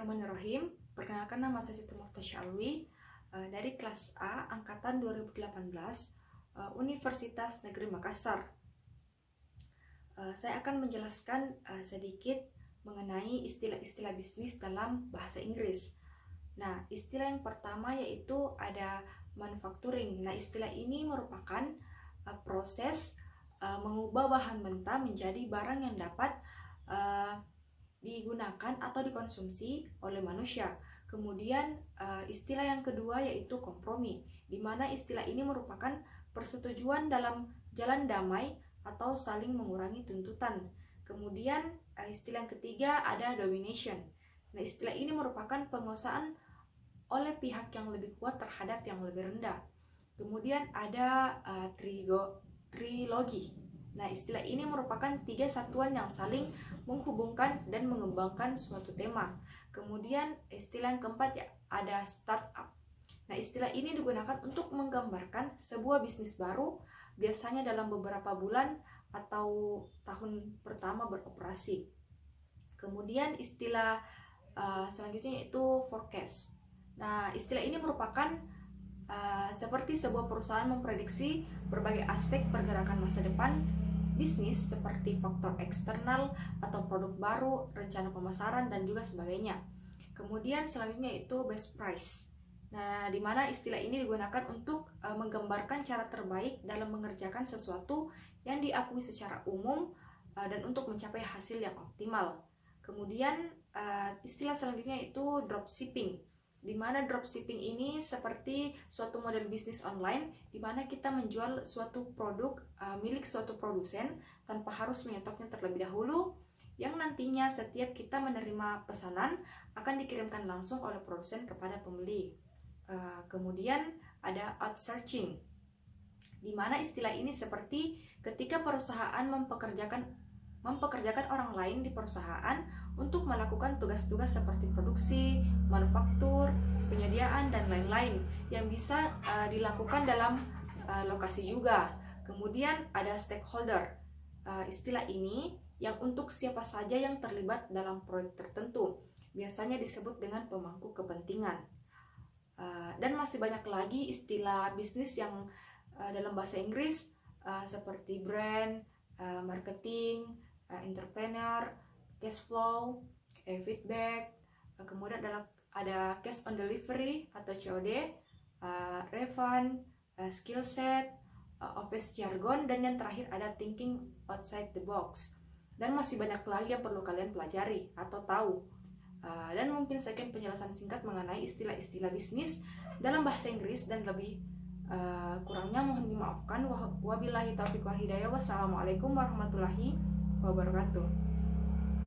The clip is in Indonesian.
Bismillahirrahmanirrahim. Perkenalkan, nama saya Siti Muhtasya Alwi dari kelas A angkatan 2018 Universitas Negeri Makassar. Saya akan menjelaskan sedikit mengenai istilah-istilah bisnis dalam bahasa Inggris. Nah, istilah yang pertama yaitu ada manufacturing. Nah, istilah ini merupakan proses mengubah bahan mentah menjadi barang yang dapat digunakan atau dikonsumsi oleh manusia. Kemudian istilah yang kedua yaitu kompromi, di mana istilah ini merupakan persetujuan dalam jalan damai atau saling mengurangi tuntutan. Kemudian istilah yang ketiga ada domination. Nah, istilah ini merupakan penguasaan oleh pihak yang lebih kuat terhadap yang lebih rendah. Kemudian ada trilogi. Nah, istilah ini merupakan tiga satuan yang saling menghubungkan dan mengembangkan suatu tema. Kemudian istilah yang keempat ya ada startup. Nah, istilah ini digunakan untuk menggambarkan sebuah bisnis baru, biasanya dalam beberapa bulan atau tahun pertama beroperasi. Kemudian istilah selanjutnya yaitu forecast. Nah, istilah ini merupakan seperti sebuah perusahaan memprediksi berbagai aspek pergerakan masa depan bisnis seperti faktor eksternal atau produk baru, rencana pemasaran, dan juga sebagainya. Kemudian selanjutnya itu best price. Nah, di mana istilah ini digunakan untuk menggambarkan cara terbaik dalam mengerjakan sesuatu yang diakui secara umum dan untuk mencapai hasil yang optimal. Kemudian istilah selanjutnya itu dropshipping, di mana dropshipping ini seperti suatu model bisnis online di mana kita menjual suatu produk milik suatu produsen tanpa harus menyetoknya terlebih dahulu, yang nantinya setiap kita menerima pesanan akan dikirimkan langsung oleh produsen kepada pembeli. Kemudian ada outsourcing, di mana istilah ini seperti ketika perusahaan mempekerjakan orang lain di perusahaan untuk melakukan tugas-tugas seperti produksi, manufaktur, penyediaan, dan lain-lain yang bisa dilakukan dalam lokasi juga. Kemudian ada stakeholder. Istilah ini yang untuk siapa saja yang terlibat dalam proyek tertentu, biasanya disebut dengan pemangku kepentingan. Dan masih banyak lagi istilah bisnis yang dalam bahasa Inggris seperti brand, marketing, entrepreneur, cash flow, feedback, kemudian ada cash on delivery atau COD, refund, skill set, office jargon, dan yang terakhir ada thinking outside the box. Dan masih banyak lagi yang perlu kalian pelajari atau tahu. Dan mungkin sekian penjelasan singkat mengenai istilah-istilah bisnis dalam bahasa Inggris, dan lebih kurangnya mohon dimaafkan. Wabillahi taufiq wal hidayah. Wassalamualaikum warahmatullahi wabarakatuh.